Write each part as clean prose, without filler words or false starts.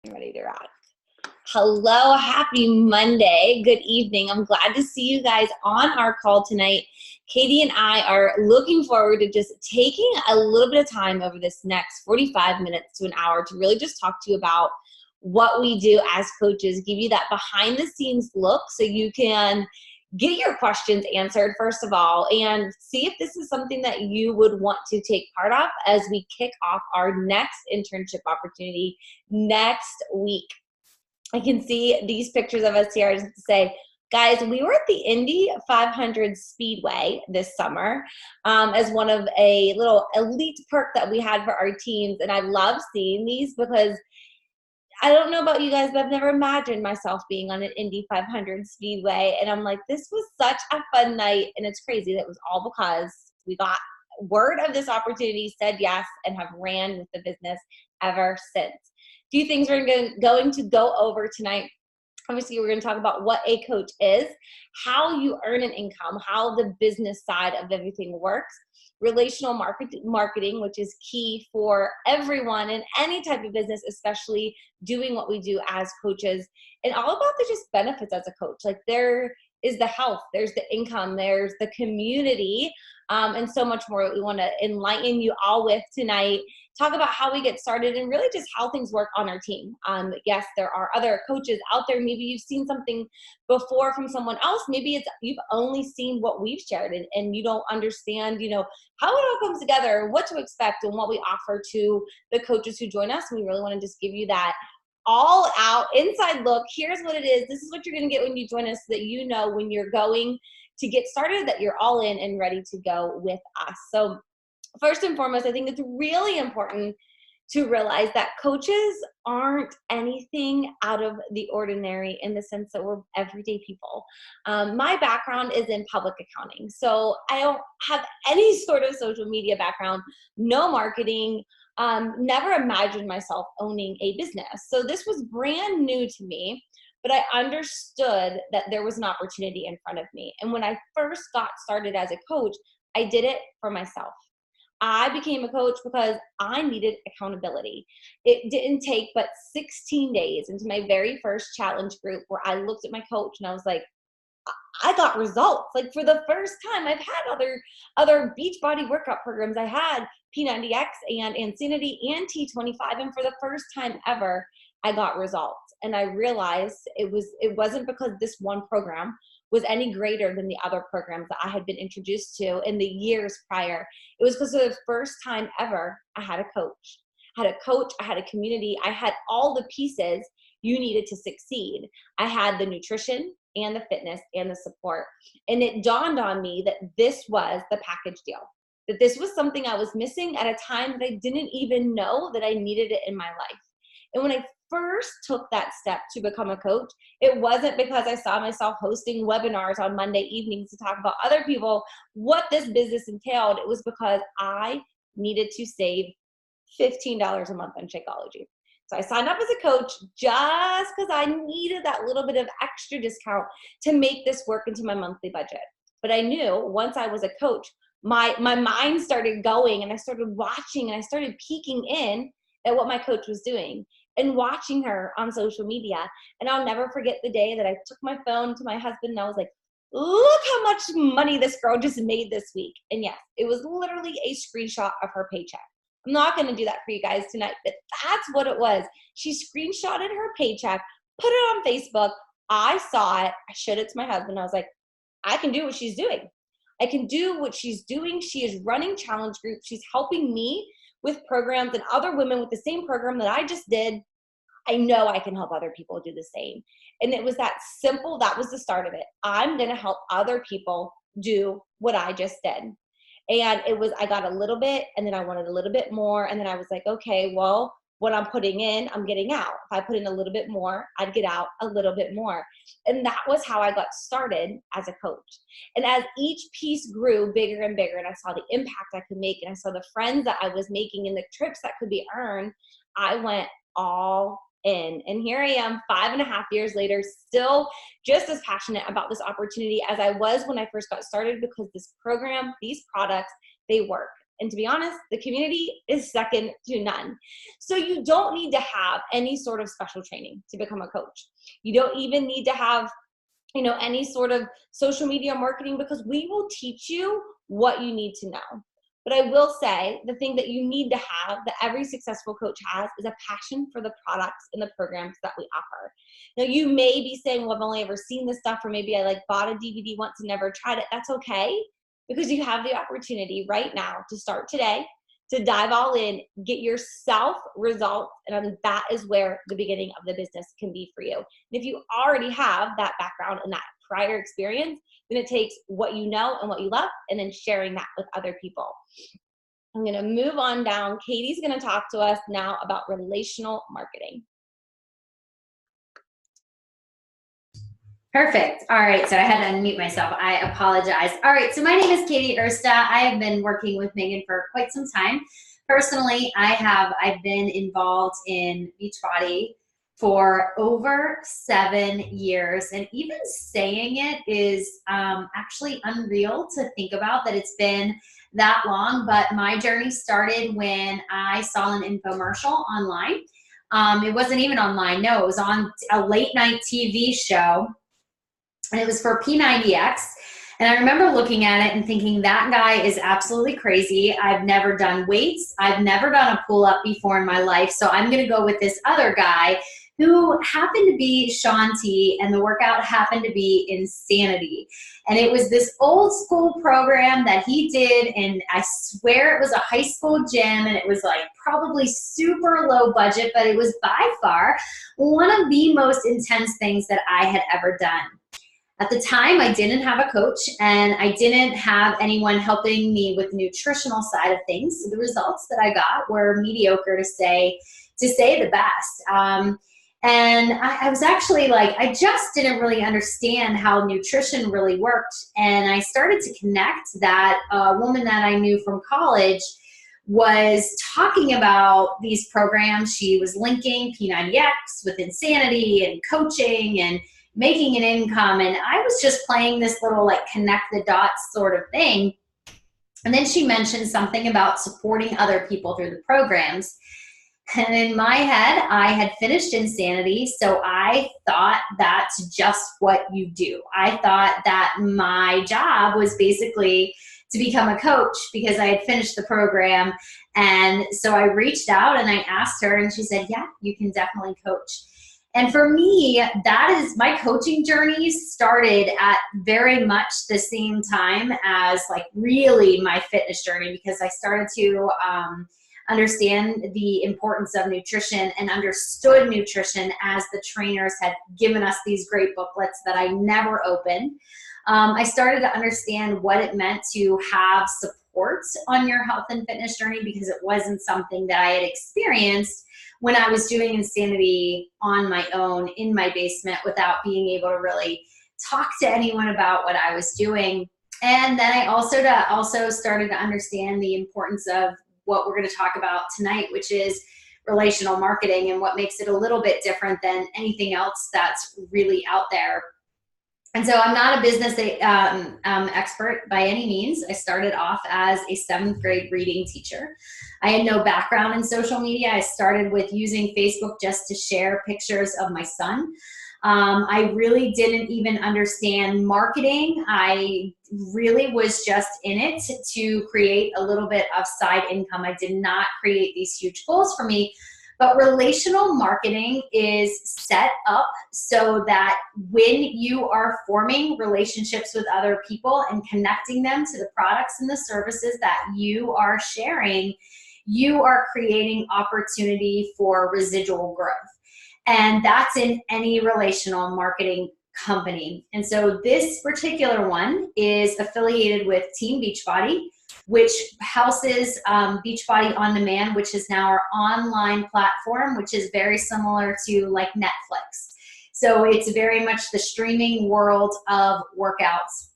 Ready to rock. Hello, happy Monday. Good evening. I'm glad to see you guys on our call tonight. Katie and I are looking forward to just taking a little bit of time over this next 45 minutes to an hour to really just talk to you about what we do as coaches, give you that behind the scenes look so you can get your questions answered first of all, and see if this is something that you would want to take part of as we kick off our next internship opportunity next week. I can see these pictures of us here. I just have to say, guys, we were at the Indy 500 Speedway this summer as one of a little elite perk that we had for our teams. And I love seeing these because I don't know about you guys, but I've never imagined myself being on an Indy 500 Speedway. And I'm like, this was such a fun night. And it's crazy that it was all because we got word of this opportunity, said yes, and have ran with the business ever since. Few things we're going to go over tonight. Obviously, we're going to talk about what a coach is, how you earn an income, how the business side of everything works, relational marketing, which is key for everyone in any type of business, especially doing what we do as coaches, and all about the just benefits as a coach. Like there is the health, there's the income, there's the community, and so much more that we want to enlighten you all with tonight. Talk about how we get started and really just how things work on our team. Yes, there are other coaches out there. Maybe you've seen something before from someone else. Maybe it's you've only seen what we've shared and you don't understand, how it all comes together, what to expect, and what we offer to the coaches who join us. And we really want to just give you that all out inside look. Here's what it is. This is what you're going to get when you join us, so that you know when you're going to get started that you're all in and ready to go with us. So first and foremost, I think it's really important to realize that coaches aren't anything out of the ordinary in the sense that we're everyday people. My background is in public accounting, so I don't have any sort of social media background, no marketing, never imagined myself owning a business. So this was brand new to me, but I understood that there was an opportunity in front of me. And when I first got started as a coach, I did it for myself. I became a coach because I needed accountability. It didn't take but 16 days into my very first challenge group where I looked at my coach and I was like, I got results. Like for the first time, I've had other Beachbody workout programs. I had P90X and Insanity and T25, and for the first time ever, I got results. And I realized it wasn't because this one program was any greater than the other programs that I had been introduced to in the years prior. It was because of the first time ever I had a coach. I had a community, I had all the pieces you needed to succeed. I had the nutrition and the fitness and the support. And it dawned on me that this was the package deal, that this was something I was missing at a time that I didn't even know that I needed it in my life. And when I first took that step to become a coach, it wasn't because I saw myself hosting webinars on Monday evenings to talk about other people what this business entailed. It was because I needed to save $15 a month on Shakeology. So I signed up as a coach just because I needed that little bit of extra discount to make this work into my monthly budget. But I knew once I was a coach, my mind started going, and I started watching, and I started peeking in at what my coach was doing and watching her on social media. And I'll never forget the day that I took my phone to my husband and I was like, look how much money this girl just made this week. And yes, it was literally a screenshot of her paycheck. I'm not going to do that for you guys tonight, but that's what it was. She screenshotted her paycheck, put it on Facebook. I saw it. I showed it to my husband. I was like, I can do what she's doing. I can do what she's doing. She is running challenge groups. She's helping me with programs and other women with the same program that I just did. I know I can help other people do the same. And it was that simple. That was the start of it. I'm going to help other people do what I just did. And I got a little bit, and then I wanted a little bit more. And then I was like, okay, well, what I'm putting in, I'm getting out. If I put in a little bit more, I'd get out a little bit more. And that was how I got started as a coach. And as each piece grew bigger and bigger, and I saw the impact I could make, and I saw the friends that I was making and the trips that could be earned, I went all in. And here I am 5.5 years later, still just as passionate about this opportunity as I was when I first got started, because this program, these products, they work. And to be honest, the community is second to none. So you don't need to have any sort of special training to become a coach. You don't even need to have, any sort of social media marketing, because we will teach you what you need to know. But I will say the thing that you need to have, that every successful coach has, is a passion for the products and the programs that we offer. Now, you may be saying, well, I've only ever seen this stuff, or maybe I bought a DVD once and never tried it. That's okay, because you have the opportunity right now to start today, to dive all in, get yourself results, and that is where the beginning of the business can be for you. And if you already have that background and that prior experience, then it takes what you know and what you love and then sharing that with other people. I'm going to move on down. Katie's going to talk to us now about relational marketing. Perfect. All right. So I had to unmute myself. I apologize. All right. So my name is Katie Ersta. I have been working with Megan for quite some time. Personally, I've been involved in Beachbody for over 7 years. And even saying it is actually unreal to think about that it's been that long. But my journey started when I saw an infomercial online. It wasn't even online. No, it was on a late night TV show. And it was for P90X. And I remember looking at it and thinking, that guy is absolutely crazy. I've never done weights. I've never done a pull-up before in my life. So I'm going to go with this other guy who happened to be Shaun T, and the workout happened to be Insanity. And it was this old school program that he did, and I swear it was a high school gym, and it was probably super low budget, but it was by far one of the most intense things that I had ever done. At the time, I didn't have a coach, and I didn't have anyone helping me with the nutritional side of things. So the results that I got were mediocre, to say the best. And I was actually I just didn't really understand how nutrition really worked. And I started to connect that a woman that I knew from college was talking about these programs. She was linking P90X with Insanity and coaching and making an income. And I was just playing this little connect the dots sort of thing. And then she mentioned something about supporting other people through the programs. And in my head, I had finished Insanity, so I thought that's just what you do. I thought that my job was basically to become a coach because I had finished the program. And so I reached out and I asked her, and she said, yeah, you can definitely coach. And for me, that is, my coaching journey started at very much the same time as really my fitness journey, because I started to understand the importance of nutrition and understood nutrition as the trainers had given us these great booklets that I never opened. I started to understand what it meant to have support on your health and fitness journey, because it wasn't something that I had experienced when I was doing Insanity on my own in my basement without being able to really talk to anyone about what I was doing. And then I also started to understand the importance of what we're going to talk about tonight, which is relational marketing, and what makes it a little bit different than anything else that's really out there. And so I'm not a business expert by any means. I started off as a 7th grade reading teacher. I had no background in social media. I started with using Facebook just to share pictures of my son. I really didn't even understand marketing. I really was just in it to create a little bit of side income. I did not create these huge goals for me. But relational marketing is set up so that when you are forming relationships with other people and connecting them to the products and the services that you are sharing, you are creating opportunity for residual growth. And that's in any relational marketing company. And so this particular one is affiliated with Team Beachbody, which houses Beachbody On Demand, which is now our online platform, which is very similar to Netflix. So it's very much the streaming world of workouts.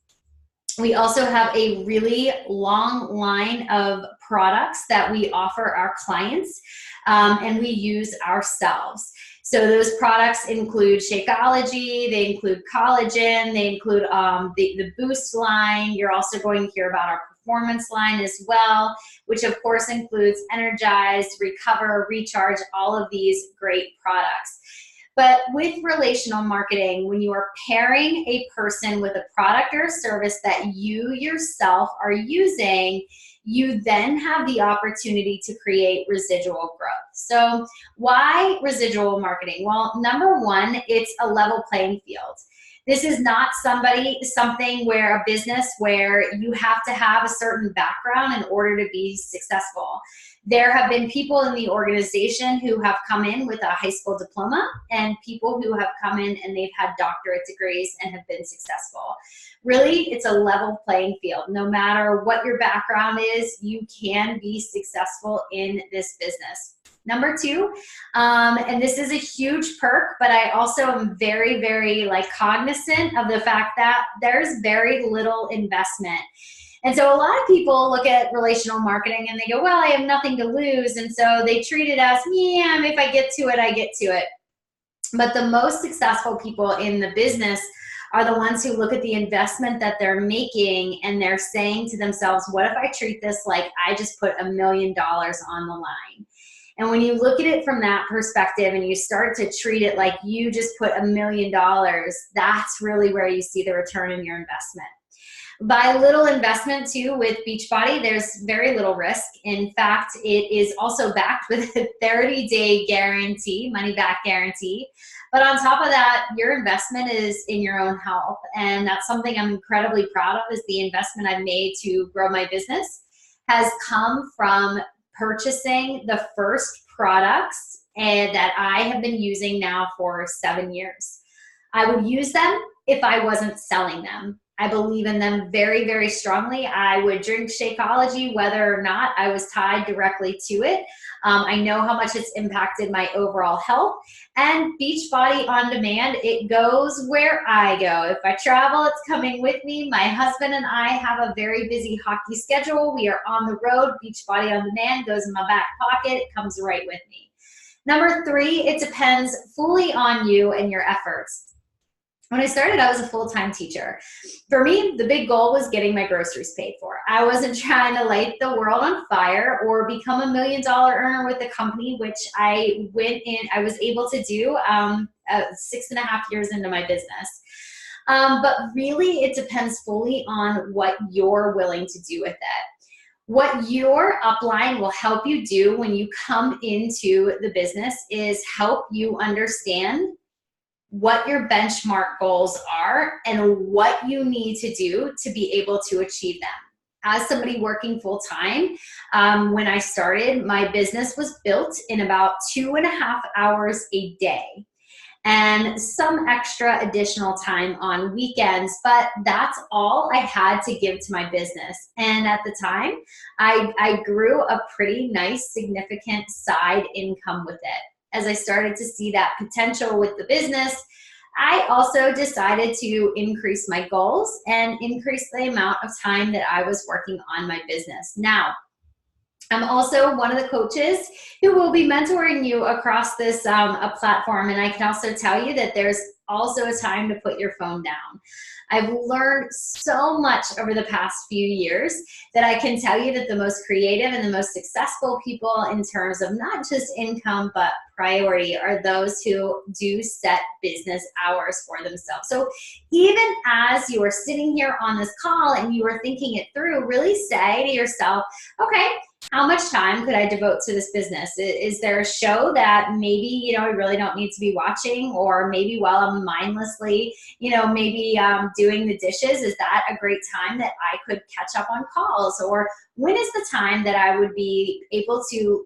We also have a really long line of products that we offer our clients, and we use ourselves. So those products include Shakeology, they include collagen, they include the Boost line. You're also going to hear about our performance line as well, which of course includes Energize, Recover, Recharge, all of these great products. But with relational marketing, when you are pairing a person with a product or service that you yourself are using, you then have the opportunity to create residual growth. So why residual marketing? Well, number one, it's a level playing field. This is not something where a business where you have to have a certain background in order to be successful. There have been people in the organization who have come in with a high school diploma and people who have come in and they've had doctorate degrees and have been successful. Really, it's a level playing field. No matter what your background is, you can be successful in this business. Number two, and this is a huge perk, but I also am very, very cognizant of the fact that there's very little investment. And so a lot of people look at relational marketing and they go, well, I have nothing to lose. And so they treat it as, yeah, if I get to it, I get to it. But the most successful people in the business are the ones who look at the investment that they're making and they're saying to themselves, what if I treat this like I just put $1 million on the line? And when you look at it from that perspective and you start to treat it like you just put $1 million, that's really where you see the return in your investment. By little investment too with Beachbody, there's very little risk. In fact, it is also backed with a 30-day guarantee, money back guarantee. But on top of that, your investment is in your own health. And that's something I'm incredibly proud of, is the investment I've made to grow my business has come from purchasing the first products that I have been using now for 7 years. I would use them if I wasn't selling them. I believe in them very, very strongly. I would drink Shakeology whether or not I was tied directly to it. I know how much it's impacted my overall health. And Beachbody On Demand, it goes where I go. If I travel, it's coming with me. My husband and I have a very busy hockey schedule. We are on the road. Beachbody On Demand goes in my back pocket. It comes right with me. Number three, it depends fully on you and your efforts. When I started, I was a full-time teacher. For me, the big goal was getting my groceries paid for. I wasn't trying to light the world on fire or become $1 million earner with the company, which I was able to do 6.5 years into my business. But really, it depends fully on what you're willing to do with it. What your upline will help you do when you come into the business is help you understand what your benchmark goals are and what you need to do to be able to achieve them. As somebody working full time, when I started, my business was built in about 2.5 hours a day and some extra additional time on weekends, but that's all I had to give to my business. And at the time, I grew a pretty nice, significant side income with it. As I started to see that potential with the business, I also decided to increase my goals and increase the amount of time that I was working on my business. Now, I'm also one of the coaches who will be mentoring you across this platform, and I can also tell you that there's also a time to put your phone down. I've learned so much over the past few years that I can tell you that the most creative and the most successful people in terms of not just income, but priority are those who do set business hours for themselves. So even as you are sitting here on this call and you are thinking it through, really say to yourself, okay, how much time could I devote to this business? Is there a show that maybe, I really don't need to be watching, or maybe while I'm mindlessly, maybe doing the dishes, is that a great time that I could catch up on calls? Or when is the time that I would be able to,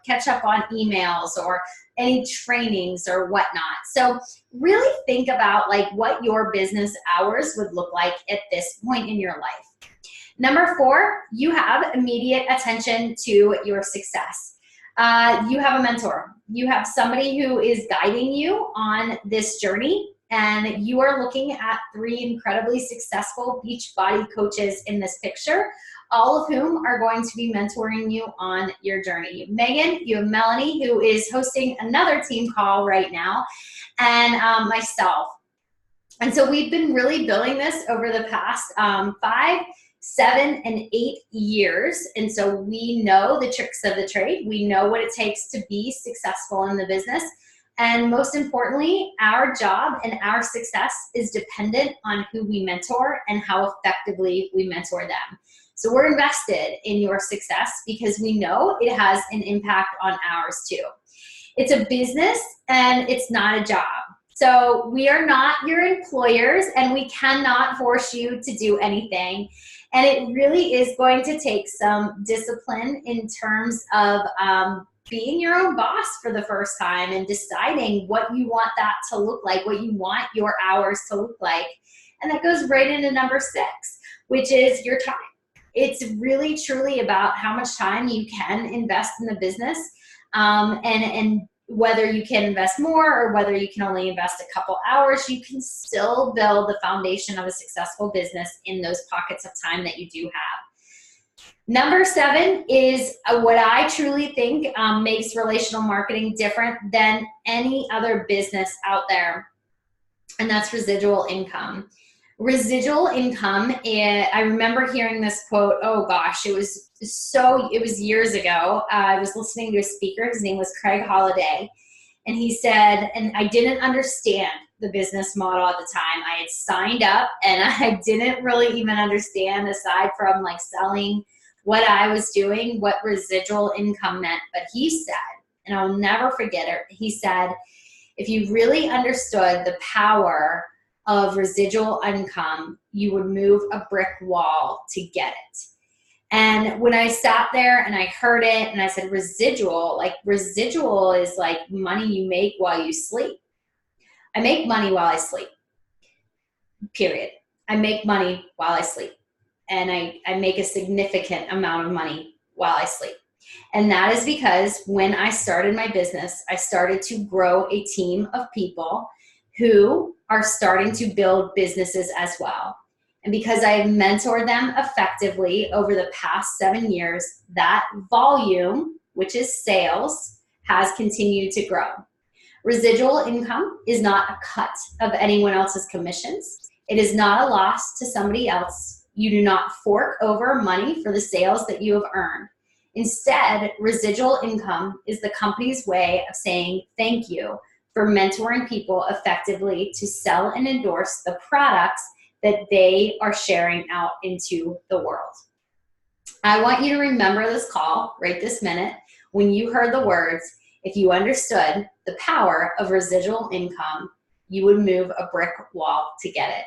catch up on emails or any trainings or whatnot? So really think about what your business hours would look like at this point in your life. Number 4, you have immediate attention to your success. You have a mentor. You have somebody who is guiding you on this journey, and you are looking at 3 incredibly successful Beachbody coaches in this picture, all of whom are going to be mentoring you on your journey. You have Megan, you have Melanie, who is hosting another team call right now, and myself. And so we've been really building this over the past 5 7 and 8 years. And so we know the tricks of the trade. We know what it takes to be successful in the business. And most importantly, our job and our success is dependent on who we mentor and how effectively we mentor them. So we're invested in your success because we know it has an impact on ours too. It's a business and it's not a job. So we are not your employers and we cannot force you to do anything. And it really is going to take some discipline in terms of being your own boss for the first time and deciding what you want that to look like, what you want your hours to look like. And that goes right into number 6, which is your time. It's really truly about how much time you can invest in the business, and whether you can invest more or whether you can only invest a couple hours, you can still build the foundation of a successful business in those pockets of time that you do have. Number 7 is what I truly think makes relational marketing different than any other business out there, and that's residual income. Residual income, I remember hearing this quote, oh gosh, it was years ago. I was listening to a speaker, his name was Craig Holiday, and he said, and I didn't understand the business model at the time. I had signed up and I didn't really even understand, aside from like selling what I was doing, what residual income meant. But he said, and I'll never forget it, he said, if you really understood the power of residual income, you would move a brick wall to get it. And when I sat there and I heard it and I said, residual is like money you make while you sleep. I make money while I sleep, period. I make money while I sleep. And I make a significant amount of money while I sleep. And that is because when I started my business, I started to grow a team of people who are starting to build businesses as well. And because I have mentored them effectively over the past 7 years, that volume, which is sales, has continued to grow. Residual income is not a cut of anyone else's commissions. It is not a loss to somebody else. You do not fork over money for the sales that you have earned. Instead, residual income is the company's way of saying thank you for mentoring people effectively to sell and endorse the products that they are sharing out into the world. I want you to remember this call right this minute when you heard the words, if you understood the power of residual income, you would move a brick wall to get it.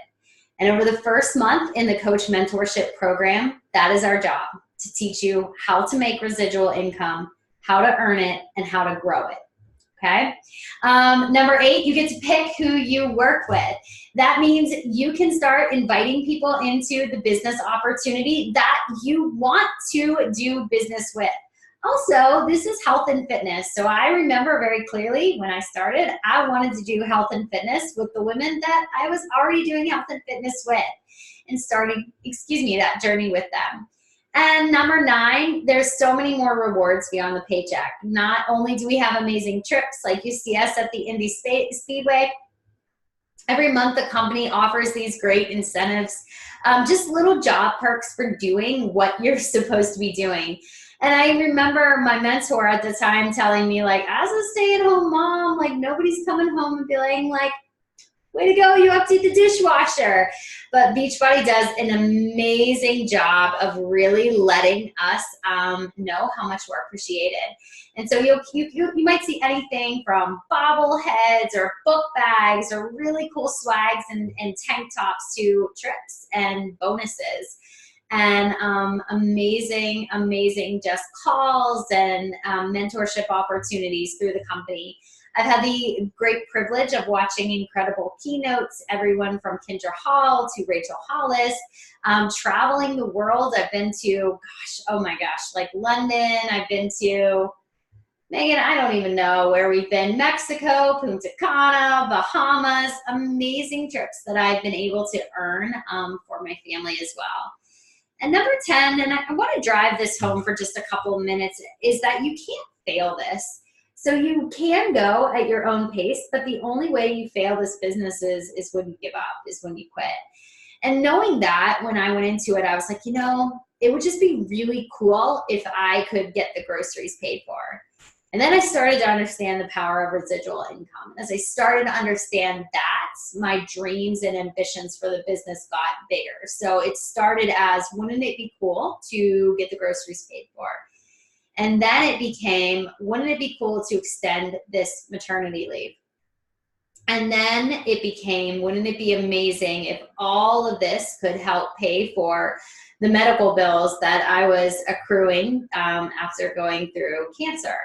And over the first month in the Coach Mentorship Program, that is our job, to teach you how to make residual income, how to earn it, and how to grow it. Okay. Number 8, you get to pick who you work with. That means you can start inviting people into the business opportunity that you want to do business with. Also, this is health and fitness. So I remember very clearly when I started, I wanted to do health and fitness with the women that I was already doing health and fitness with and starting, that journey with them. And number 9, there's so many more rewards beyond the paycheck. Not only do we have amazing trips like you see us at the Indy Speedway, every month the company offers these great incentives, just little job perks for doing what you're supposed to be doing. And I remember my mentor at the time telling me, like, as a stay-at-home mom, like, nobody's coming home and feeling like, way to go, you emptied the dishwasher. But Beachbody does an amazing job of really letting us know how much we're appreciated. And so you might see anything from bobbleheads or book bags or really cool swags and tank tops to trips and bonuses. And amazing just calls and mentorship opportunities through the company. I've had the great privilege of watching incredible keynotes, everyone from Kendra Hall to Rachel Hollis, traveling the world. I've been to, like London. I've been to, Megan, I don't even know where we've been, Mexico, Punta Cana, Bahamas, amazing trips that I've been able to earn for my family as well. And number 10, and I want to drive this home for just a couple of minutes, is that you can't fail this. So you can go at your own pace, but the only way you fail this business is when you give up, is when you quit. And knowing that, when I went into it, I was like, you know, it would just be really cool if I could get the groceries paid for. And then I started to understand the power of residual income. As I started to understand that, my dreams and ambitions for the business got bigger. So it started as, wouldn't it be cool to get the groceries paid for? And then it became, wouldn't it be cool to extend this maternity leave? And then it became, wouldn't it be amazing if all of this could help pay for the medical bills that I was accruing after going through cancer?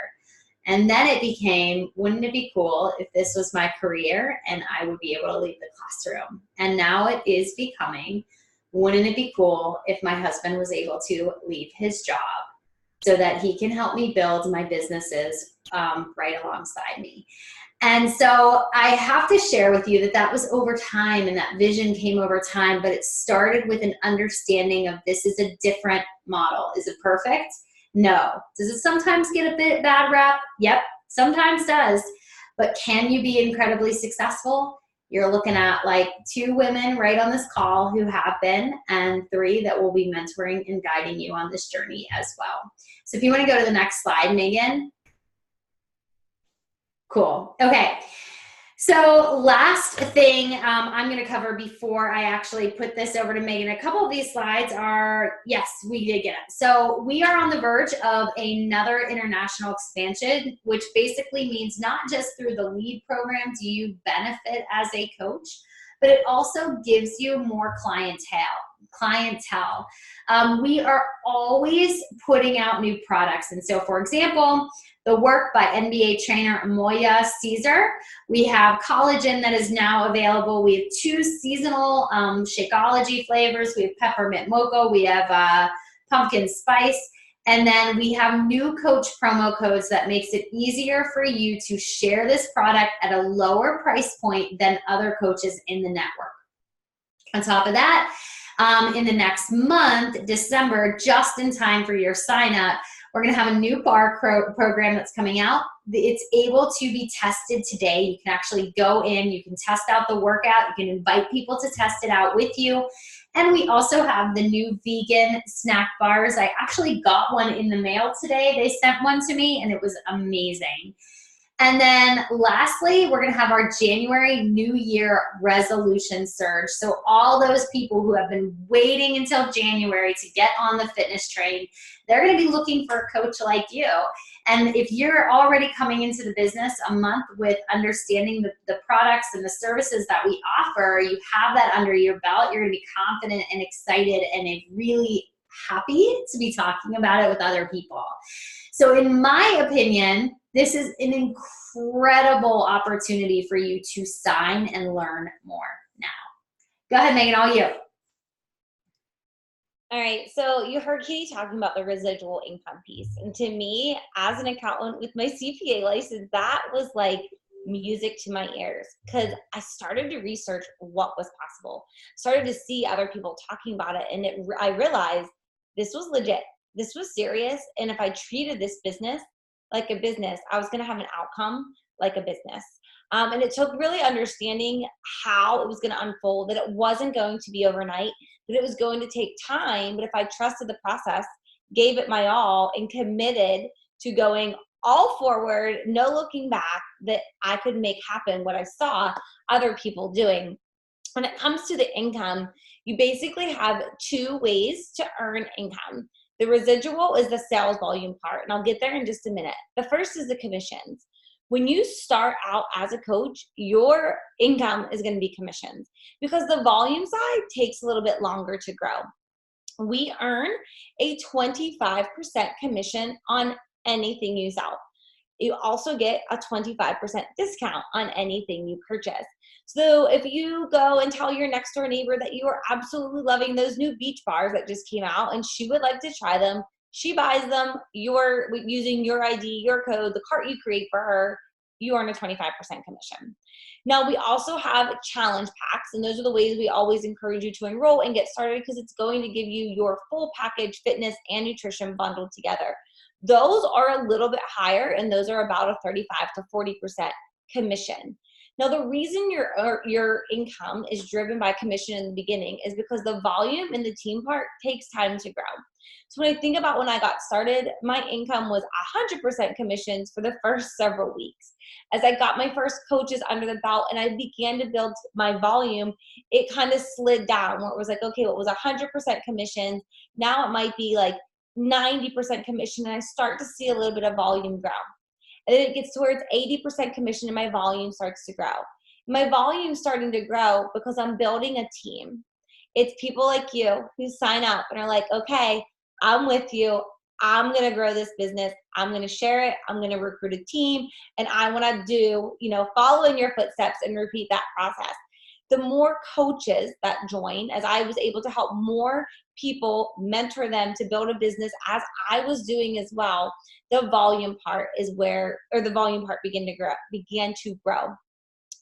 And then it became, wouldn't it be cool if this was my career and I would be able to leave the classroom? And now it is becoming, wouldn't it be cool if my husband was able to leave his job so that he can help me build my businesses right alongside me? And so I have to share with you that that was over time, and that vision came over time, but it started with an understanding of, this is a different model. Is it perfect? No. Does it sometimes get a bit bad rap? Yep, sometimes does. But can you be incredibly successful? You're looking at like 2 women right on this call who have been, and 3 that will be mentoring and guiding you on this journey as well. So if you want to go to the next slide, Megan. Cool. Okay. So last thing I'm going to cover before I actually put this over to Megan. A couple of these slides are, yes, we did get it. So we are on the verge of another international expansion, which basically means not just through the LEAD program do you benefit as a coach, but it also gives you more clientele. We are always putting out new products. And so, for example, the work by NBA trainer Moya Caesar. We have collagen that is now available. We have 2 seasonal Shakeology flavors. We have peppermint mocha. We have pumpkin spice. And then we have new coach promo codes that makes it easier for you to share this product at a lower price point than other coaches in the network. On top of that, in the next month, December, just in time for your sign up, we're going to have a new bar program that's coming out. It's able to be tested today. You can actually go in, you can test out the workout, you can invite people to test it out with you. And we also have the new vegan snack bars. I actually got one in the mail today. They sent one to me and it was amazing. And then lastly, we're going to have our January New Year resolution surge. So all those people who have been waiting until January to get on the fitness train, they're going to be looking for a coach like you. And if you're already coming into the business a month with understanding the products and the services that we offer, you have that under your belt, you're going to be confident and excited and really happy to be talking about it with other people. So in my opinion, this is an incredible opportunity for you to sign and learn more now. Go ahead, Megan, all you. All right, so you heard Katie talking about the residual income piece. And to me, as an accountant with my CPA license, that was like music to my ears, because I started to research what was possible, started to see other people talking about it, and I realized this was legit. This was serious, and if I treated this business like a business, I was going to have an outcome like a business. And it took really understanding how it was going to unfold, that it wasn't going to be overnight, that it was going to take time, but if I trusted the process, gave it my all, and committed to going all forward, no looking back, that I could make happen what I saw other people doing. When it comes to the income, you basically have 2 ways to earn income. The residual is the sales volume part, and I'll get there in just a minute. The first is the commissions. When you start out as a coach, your income is going to be commissions, because the volume side takes a little bit longer to grow. We earn a 25% commission on anything you sell. You also get a 25% discount on anything you purchase. So if you go and tell your next door neighbor that you are absolutely loving those new beach bars that just came out and she would like to try them, she buys them, you're using your ID, your code, the cart you create for her, you earn a 25% commission. Now we also have challenge packs, and those are the ways we always encourage you to enroll and get started, because it's going to give you your full package, fitness and nutrition bundled together. Those are a little bit higher, and those are about a 35 to 40% commission. Now, the reason your income is driven by commission in the beginning is because the volume in the team part takes time to grow. So when I think about when I got started, my income was 100% commissions for the first several weeks. As I got my first coaches under the belt and I began to build my volume, it kind of slid down where it was like, okay, what was 100% commissions, now it might be like 90% commission, and I start to see a little bit of volume grow. And then it gets towards 80% commission and my volume starts to grow. My volume starting to grow because I'm building a team. It's people like you who sign up and are like, okay, I'm with you. I'm going to grow this business. I'm going to share it. I'm going to recruit a team. And I want to do, follow in your footsteps and repeat that process. The more coaches that join, as I was able to help more people, mentor them to build a business as I was doing as well, the volume part began to grow.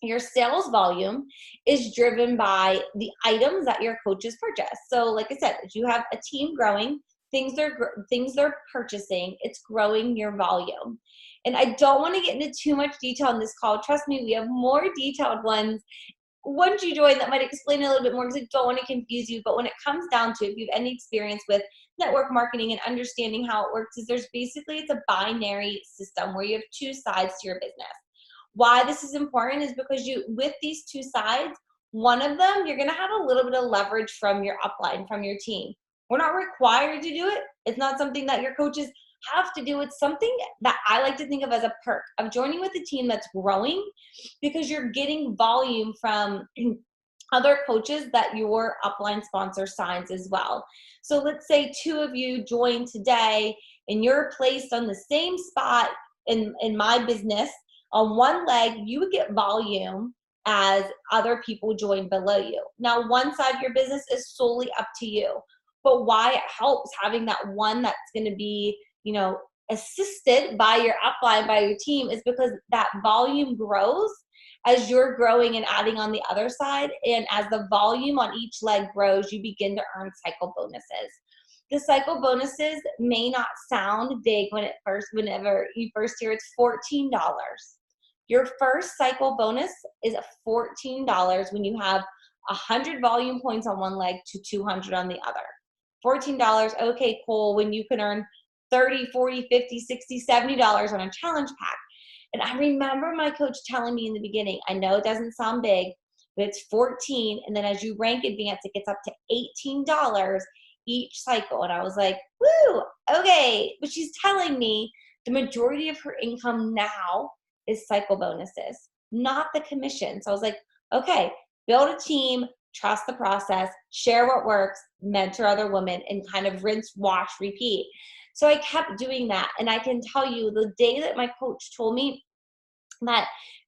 Your sales volume is driven by the items that your coaches purchase. So like I said, if you have a team growing, things they're purchasing, it's growing your volume. And I don't want to get into too much detail in this call. Trust me, we have more detailed ones once you join that might explain a little bit more, because I don't want to confuse you. But when it comes down to, if you have any experience with network marketing and understanding how it works, is it's a binary system where you have two sides to your business. Why this is important is because with these two sides, one of them, you're going to have a little bit of leverage from your upline, from your team. We're not required to do it. It's not something that your coaches have to do. It's something that I like to think of as a perk of joining with a team that's growing, because you're getting volume from other coaches that your upline sponsor signs as well. So let's say two of you join today and you're placed on the same spot in my business on one leg, you would get volume as other people join below you. Now, one side of your business is solely up to you, but why it helps having that one that's going to be, assisted by your upline, by your team, is because that volume grows as you're growing and adding on the other side. And as the volume on each leg grows, you begin to earn cycle bonuses. The cycle bonuses may not sound big whenever you first hear it's $14. Your first cycle bonus is $14 when you have 100 volume points on one leg to 200 on the other. $14, okay, cool, when you can earn $30, $40, $50, $60, $70 on a challenge pack. And I remember my coach telling me in the beginning, I know it doesn't sound big, but it's 14, and then as you rank advance, it gets up to $18 each cycle. And I was like, woo, okay. But she's telling me the majority of her income now is cycle bonuses, not the commission. So I was like, okay, build a team, trust the process, share what works, mentor other women, and kind of rinse, wash, repeat. So I kept doing that. And I can tell you, the day that my coach told me that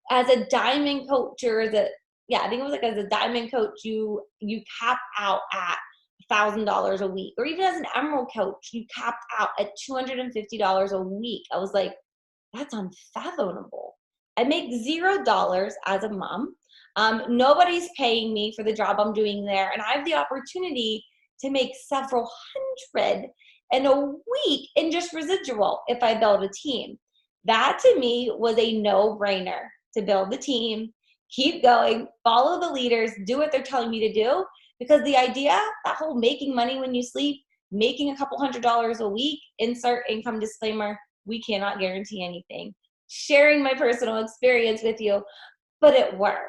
as a diamond coach, as a diamond coach, you cap out at $1,000 a week, or even as an emerald coach, you capped out at $250 a week. I was like, that's unfathomable. I make $0 as a mom. Nobody's paying me for the job I'm doing there. And I have the opportunity to make several hundred in a week in just residual if I build a team. That to me was a no-brainer, to build the team, keep going, follow the leaders, do what they're telling me to do. Because the idea, that whole making money when you sleep, making a couple $100s a week, insert income disclaimer, we cannot guarantee anything. Sharing my personal experience with you, but it worked.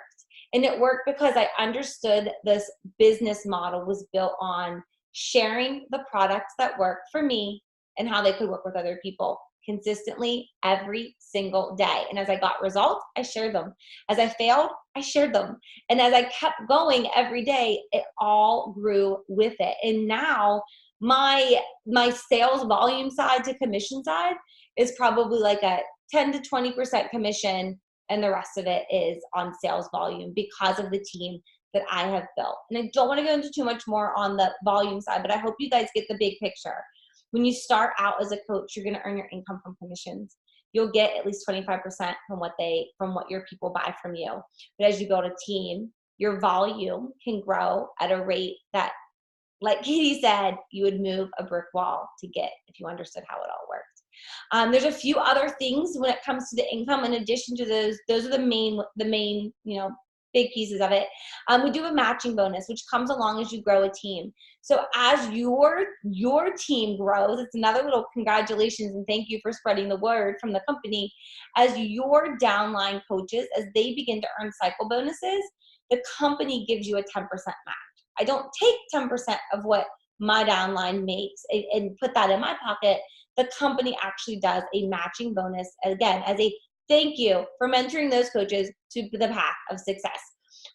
And it worked because I understood this business model was built on sharing the products that work for me and how they could work with other people consistently every single day. And as I got results, I shared them. As I failed, I shared them. And as I kept going every day, it all grew with it. And now my sales volume side to commission side is probably like a 10 to 20% commission, and the rest of it is on sales volume because of the team that I have built. And I don't want to go into too much more on the volume side, but I hope you guys get the big picture. When you start out as a coach, you're going to earn your income from commissions. You'll get at least 25% from what your people buy from you. But as you build a team, your volume can grow at a rate that, like Katie said, you would move a brick wall to get if you understood how it all worked. There's a few other things when it comes to the income in addition to those. Those are the main, big pieces of it. We do a matching bonus, which comes along as you grow a team. So as your team grows, it's another little congratulations and thank you for spreading the word from the company. As your downline coaches, as they begin to earn cycle bonuses, the company gives you a 10% match. I don't take 10% of what my downline makes and put that in my pocket. The company actually does a matching bonus, again, as a thank you for mentoring those coaches to the path of success.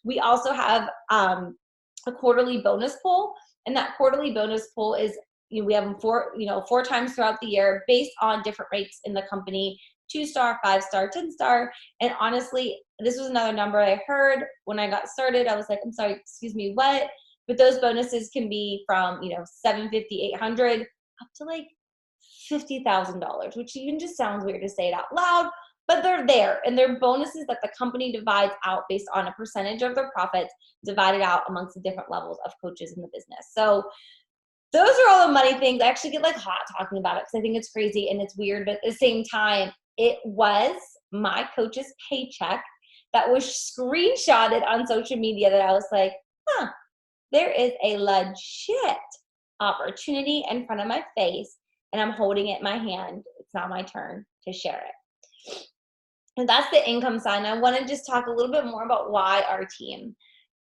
We also have a quarterly bonus pool, and that quarterly bonus pool is, we have them four times throughout the year based on different rates in the company, 2-star, 5-star, 10-star. And honestly, this was another number I heard when I got started. I was like, I'm sorry, excuse me, what? But those bonuses can be from, $750, $800 up to like $50,000, which even just sounds weird to say it out loud, but they're there, and they're bonuses that the company divides out based on a percentage of their profits divided out amongst the different levels of coaches in the business. So those are all the money things. I actually get like hot talking about it because I think it's crazy and it's weird, but at the same time, it was my coach's paycheck that was screenshotted on social media that I was like, there is a legit opportunity in front of my face, and I'm holding it in my hand. It's now my turn to share it. And that's the income side. And I want to just talk a little bit more about why our team.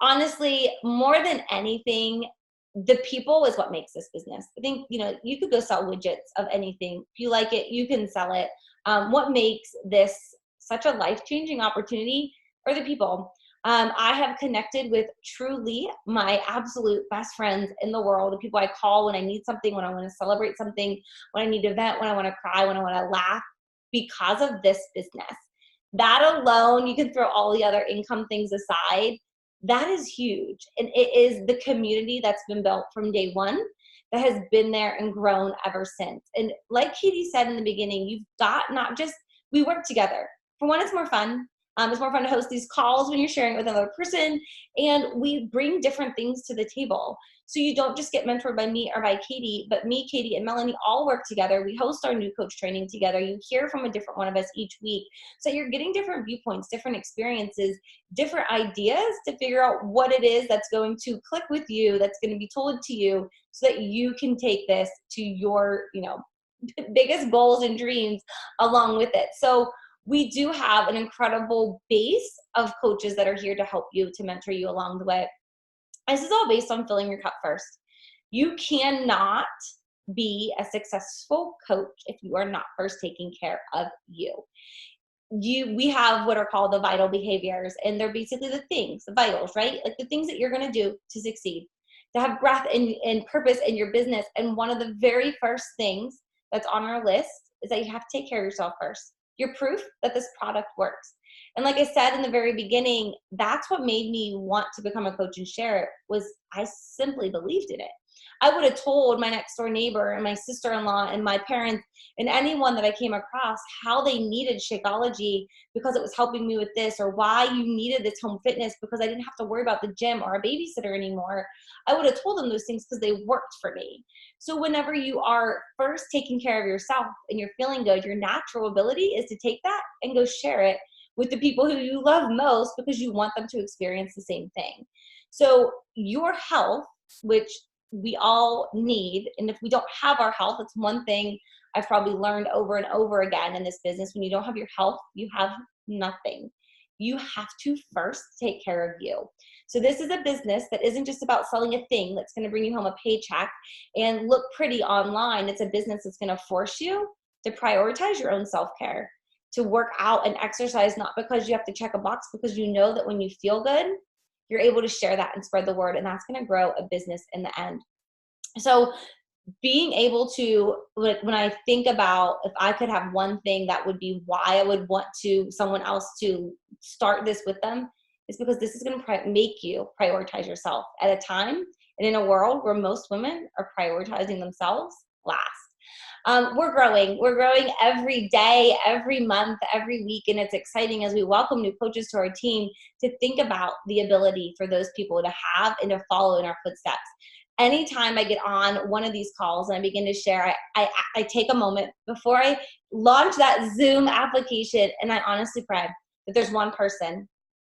Honestly, more than anything, the people is what makes this business. I think, you could go sell widgets of anything. If you like it, you can sell it. What makes this such a life-changing opportunity are the people. I have connected with truly my absolute best friends in the world, the people I call when I need something, when I want to celebrate something, when I need to vent, when I want to cry, when I want to laugh, because of this business. That alone, you can throw all the other income things aside. That is huge. And it is the community that's been built from day one that has been there and grown ever since. And like Katie said in the beginning, you've got we work together. For one, it's more fun. It's more fun to host these calls when you're sharing it with another person, and we bring different things to the table. So you don't just get mentored by me or by Katie, but me, Katie, and Melanie all work together. We host our new coach training together. You hear from a different one of us each week. So you're getting different viewpoints, different experiences, different ideas to figure out what it is that's going to click with you, that's going to be told to you, so that you can take this to your, biggest goals and dreams along with it. So we do have an incredible base of coaches that are here to help you, to mentor you along the way. This is all based on filling your cup first. You cannot be a successful coach if you are not first taking care of you. We have what are called the vital behaviors, and they're basically the things, the vitals, right? Like the things that you're going to do to succeed, to have breath and purpose in your business. And one of the very first things that's on our list is that you have to take care of yourself first. You're proof that this product works. And like I said in the very beginning, that's what made me want to become a coach and share it, was I simply believed in it. I would have told my next door neighbor and my sister-in-law and my parents and anyone that I came across how they needed Shakeology because it was helping me with this, or why you needed this home fitness because I didn't have to worry about the gym or a babysitter anymore. I would have told them those things because they worked for me. So whenever you are first taking care of yourself and you're feeling good, your natural ability is to take that and go share it with the people who you love most, because you want them to experience the same thing. So your health, which we all need, and if we don't have our health, it's one thing I've probably learned over and over again in this business. When you don't have your health, you have nothing. You have to first take care of you. So this is a business that isn't just about selling a thing that's going to bring you home a paycheck and look pretty online. It's a business that's going to force you to prioritize your own self-care, to work out and exercise, not because you have to check a box, because you know that when you feel good, you're able to share that and spread the word, and that's going to grow a business in the end. So being able to, when I think about if I could have one thing that would be why I would want someone else to start this with them, is because this is going to make you prioritize yourself at a time and in a world where most women are prioritizing themselves last. We're growing every day, every month, every week, and it's exciting as we welcome new coaches to our team to think about the ability for those people to have and to follow in our footsteps. anytime I get on one of these calls and I begin to share, I take a moment before I launch that Zoom application, and I honestly pray that there's one person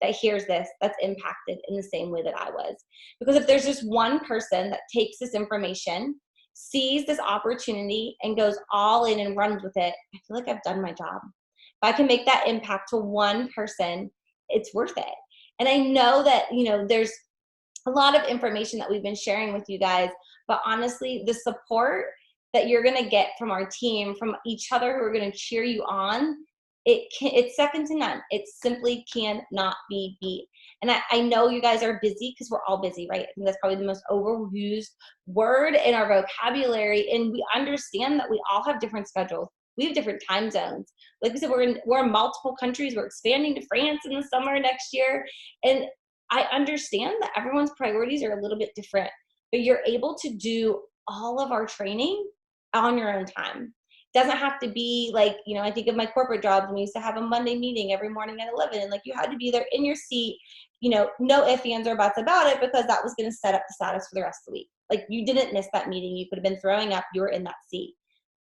that hears this that's impacted in the same way that I was. Because if there's just one person that takes this information, sees this opportunity, and goes all in and runs with it, I feel like I've done my job. If I can make that impact to one person, it's worth it. And I know that, there's a lot of information that we've been sharing with you guys, but honestly, the support that you're going to get from our team, from each other who are going to cheer you on, it's second to none. It simply cannot be beat. And I know you guys are busy, because we're all busy, right? I think that's probably the most overused word in our vocabulary. And we understand that we all have different schedules. We have different time zones. Like we said, we're in multiple countries. We're expanding to France in the summer next year. And I understand that everyone's priorities are a little bit different, but you're able to do all of our training on your own time. Doesn't have to be like, I think of my corporate jobs, and we used to have a Monday meeting every morning at 11, and like you had to be there in your seat, no ifs, ands, or buts about it, because that was going to set up the status for the rest of the week. Like, you didn't miss that meeting. You could have been throwing up. You were in that seat.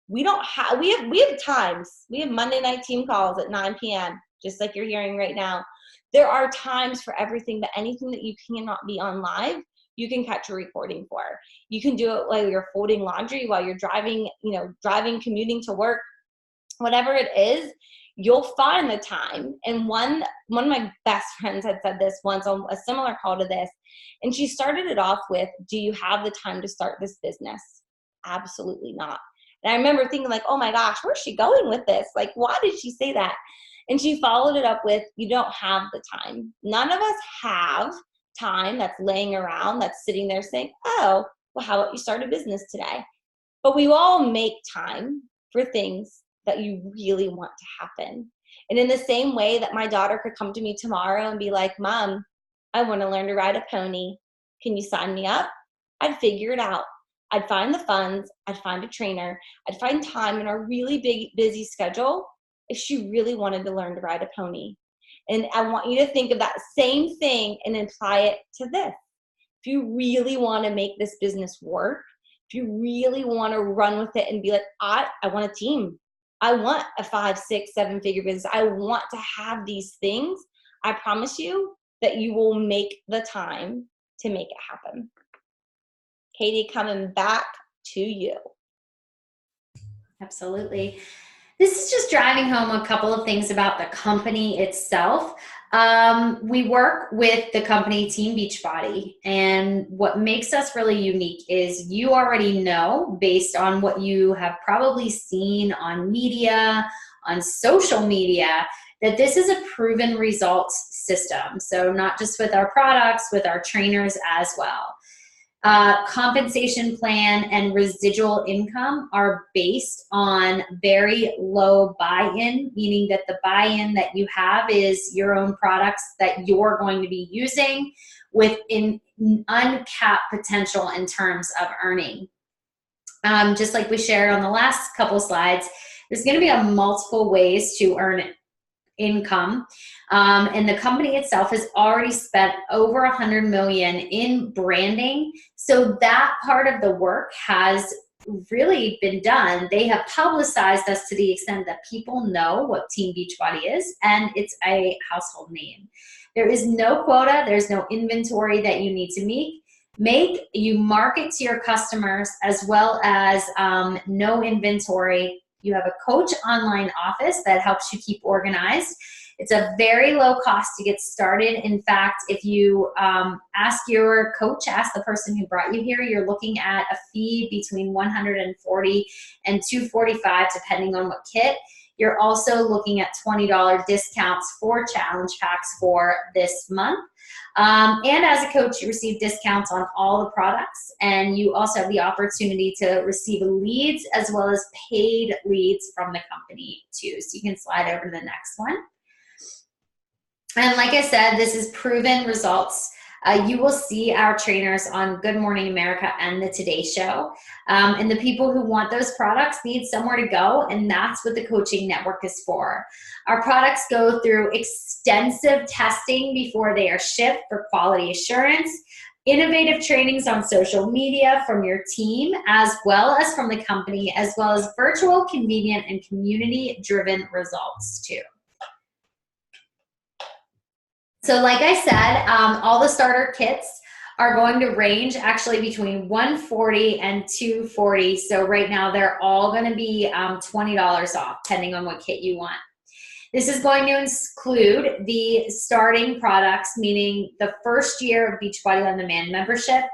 We have times. We have Monday night team calls at 9 p.m., just like you're hearing right now. There are times for everything, but anything that you cannot be on live, you can catch a recording for. You can do it while you're folding laundry, while you're driving, commuting to work, whatever it is, you'll find the time. And one of my best friends had said this once on a similar call to this, and she started it off with, do you have the time to start this business? Absolutely not. And I remember thinking like, oh my gosh, where's she going with this? Like, why did she say that? And she followed it up with, you don't have the time. None of us have time that's laying around, that's sitting there saying, oh, well, how about you start a business today? But we all make time for things that you really want to happen. And in the same way that my daughter could come to me tomorrow and be like, Mom, I want to learn to ride a pony. Can you sign me up? I'd figure it out. I'd find the funds. I'd find a trainer. I'd find time in our really big, busy schedule if she really wanted to learn to ride a pony. And I want you to think of that same thing and apply it to this. If you really want to make this business work, if you really want to run with it and be like, I want a team. I want a 5, 6, 7-figure business. I want to have these things. I promise you that you will make the time to make it happen. Katie, coming back to you. Absolutely. This is just driving home a couple of things about the company itself. We work with the company Team Beachbody, and what makes us really unique is you already know, based on what you have probably seen on media, on social media, that this is a proven results system. So not just with our products, with our trainers as well. Compensation plan and residual income are based on very low buy-in, meaning that the buy-in that you have is your own products that you're going to be using with uncapped potential in terms of earning. Just like we shared on the last couple slides, there's going to be multiple ways to earn income. And the company itself has already spent over $100 million in branding. So that part of the work has really been done. They have publicized us to the extent that people know what Team Beachbody is, and it's a household name. There is no quota. There's no inventory that you need to make. You market to your customers, as well as no inventory. You have a coach online office that helps you keep organized. It's a very low cost to get started. In fact, if you ask your coach, ask the person who brought you here, you're looking at a fee between $140 and $245, depending on what kit. You're also looking at $20 discounts for challenge packs for this month. And as a coach, you receive discounts on all the products, and you also have the opportunity to receive leads as well as paid leads from the company too. So you can slide over to the next one. And like I said, this is proven results. You will see our trainers on Good Morning America and the Today Show. And the people who want those products need somewhere to go, and that's what the coaching network is for. Our products go through extensive testing before they are shipped for quality assurance. innovative trainings on social media from your team, as well as from the company, as well as virtual, convenient, and community-driven results too. So like I said, all the starter kits are going to range actually between $140 and $240. So right now they're all going to be $20 off, depending on what kit you want. This is going to include the starting products, meaning the first year of Beachbody On Demand membership,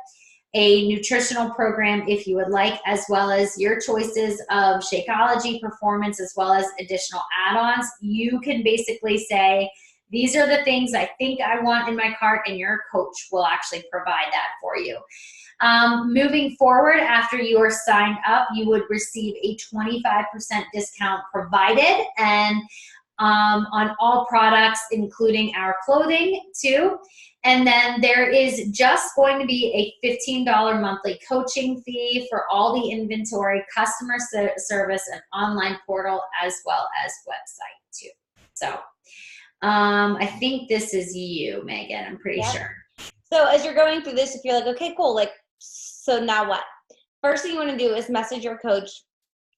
a nutritional program if you would like, as well as your choices of Shakeology, performance, as well as additional add-ons. You can basically say, these are the things I think I want in my cart, and your coach will actually provide that for you. Moving forward, after you are signed up, you would receive a 25% discount provided, and on all products, including our clothing too. And then there is just going to be a $15 monthly coaching fee for all the inventory, customer service, and online portal, as well as website too. So I think this is you, Megan, I'm pretty sure. So as you're going through this, if you're like, okay, cool, like, so now what? First thing you want to do is message your coach,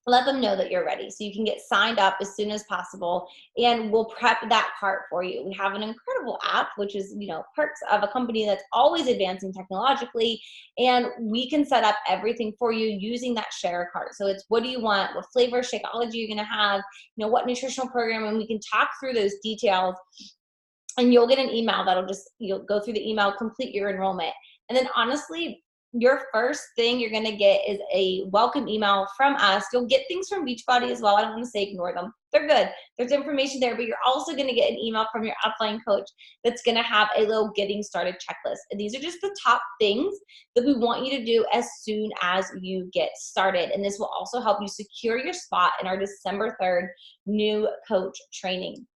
let them know that you're ready so you can get signed up as soon as possible, and we'll prep that cart for you. We have an incredible app, which is, you know, perks of a company that's always advancing technologically, and we can set up everything for you using that share cart. So it's, what do you want? What flavor Shakeology you're going to have? You know, what nutritional program? And we can talk through those details, and you'll get an email that'll just, you'll go through the email, complete your enrollment. And then honestly, your first thing you're going to get is a welcome email from us. You'll get things from Beachbody as well. I don't want to say ignore them. They're good. There's information there, but you're also going to get an email from your upline coach that's going to have a little getting started checklist. And these are just the top things that we want you to do as soon as you get started. And this will also help you secure your spot in our December 3rd new coach training.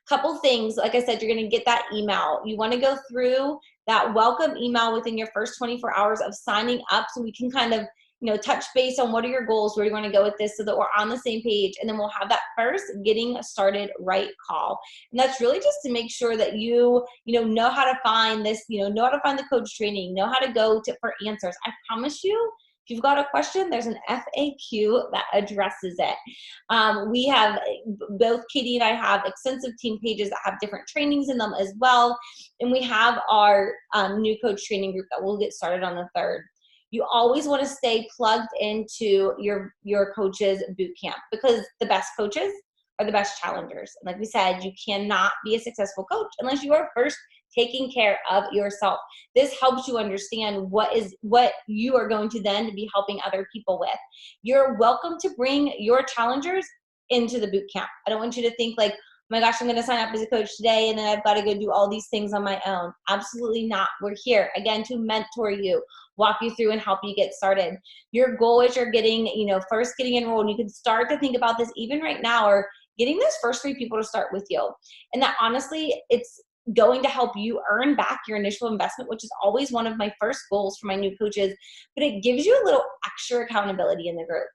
Couple things, like I said, you're going to get that email. You want to go through that welcome email within your first 24 hours of signing up, so we can kind of, you know, touch base on what are your goals, where do you want to go with this, so that we're on the same page. And then we'll have that first getting started right call. And that's really just to make sure that you know how to find this, know how to find the coach training, know how to go to for answers. I promise you, if you've got a question, there's an FAQ that addresses it. We have, both Katie and I have extensive team pages that have different trainings in them as well. And we have our new coach training group that will get started on the 3rd. You always want to stay plugged into your coach's boot camp, because the best coaches are the best challengers. And like we said, you cannot be a successful coach unless you are first taking care of yourself. This helps you understand what you are going to then be helping other people with. You're welcome to bring your challengers into the boot camp. I don't want you to think like, oh my gosh, I'm going to sign up as a coach today and then I've got to go do all these things on my own. Absolutely not. We're here, again, to mentor you, walk you through, and help you get started. Your goal is you're getting, first getting enrolled. You can start to think about this even right now, or getting those first 3 people to start with you. And that honestly, it's going to help you earn back your initial investment, which is always one of my first goals for my new coaches, but it gives you a little extra accountability in the group.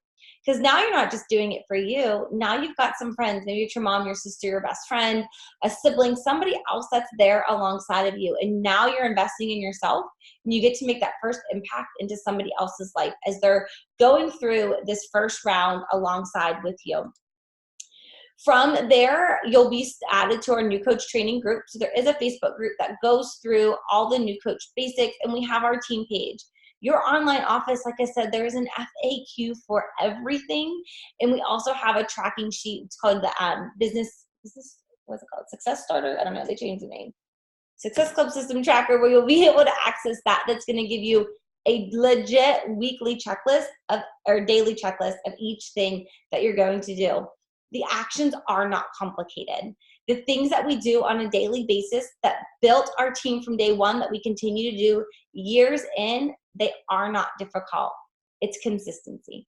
Because now you're not just doing it for you. Now you've got some friends. Maybe it's your mom, your sister, your best friend, a sibling, somebody else that's there alongside of you. And now you're investing in yourself, and you get to make that first impact into somebody else's life as they're going through this first round alongside with you. From there, you'll be added to our new coach training group. So there is a Facebook group that goes through all the new coach basics, and we have our team page. Your online office, like I said, there is an FAQ for everything. And we also have a tracking sheet. It's called the what's it called? Success Starter? I don't know. They changed the name. Success Club System Tracker, where you'll be able to access that. That's going to give you a legit weekly checklist or daily checklist of each thing that you're going to do. The actions are not complicated. The things that we do on a daily basis that built our team from day one, that we continue to do years in, they are not difficult. It's consistency.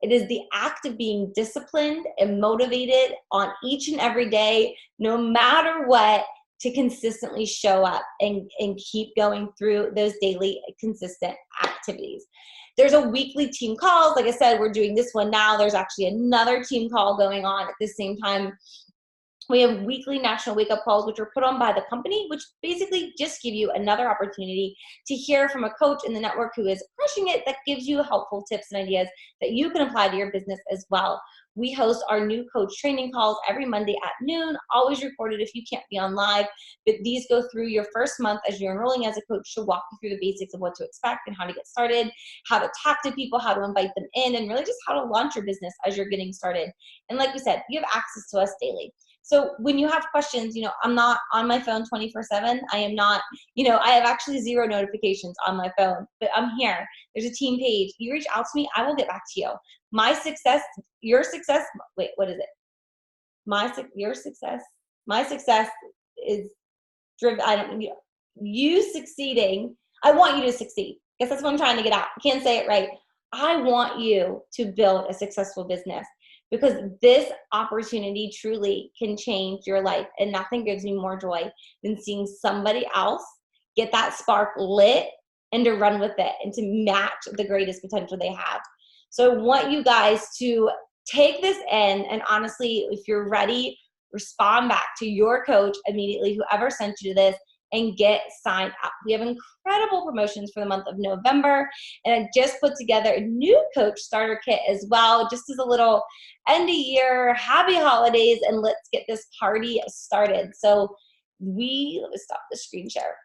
It is the act of being disciplined and motivated on each and every day, no matter what, to consistently show up and keep going through those daily consistent activities. There's a weekly team calls. Like I said, we're doing this one now. There's actually another team call going on at the same time We have weekly national wake-up calls, which are put on by the company, which basically just give you another opportunity to hear from a coach in the network who is crushing it, that gives you helpful tips and ideas that you can apply to your business as well. We host our new coach training calls every Monday at noon, always recorded if you can't be on live. But these go through your first month as you're enrolling as a coach to walk you through the basics of what to expect and how to get started, how to talk to people, how to invite them in, and really just how to launch your business as you're getting started. And like we said, you have access to us daily. So when you have questions, I'm not on my phone 24/7. I am not, I have actually 0 notifications on my phone, but I'm here. There's a team page. You reach out to me, I will get back to you. My success, your success, wait, what is it? Your success, my success is driven, you succeeding. I want you to succeed. I guess that's what I'm trying to get out. I can't say it right. I want you to build a successful business, because this opportunity truly can change your life, and nothing gives me more joy than seeing somebody else get that spark lit and to run with it and to match the greatest potential they have. So I want you guys to take this in, and honestly, if you're ready, respond back to your coach immediately, whoever sent you to this, and get signed up. We have incredible promotions for the month of November, and I just put together a new coach starter kit as well, just as a little end of year, happy holidays, and let's get this party started. So let me stop the screen share.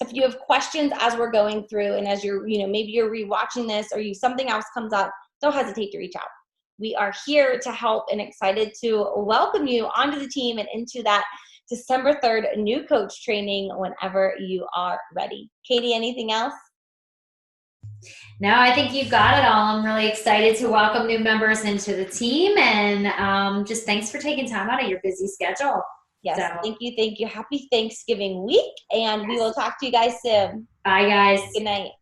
If you have questions as we're going through, and as you're, maybe you're rewatching this, or something else comes up, don't hesitate to reach out. We are here to help, and excited to welcome you onto the team and into that December 3rd new coach training whenever you are ready. Katie, anything else? No, I think you got it all. I'm really excited to welcome new members into the team, and just thanks for taking time out of your busy schedule. Yes, so. Thank you. Happy Thanksgiving week, and we will talk to you guys soon. Bye, guys. Good night.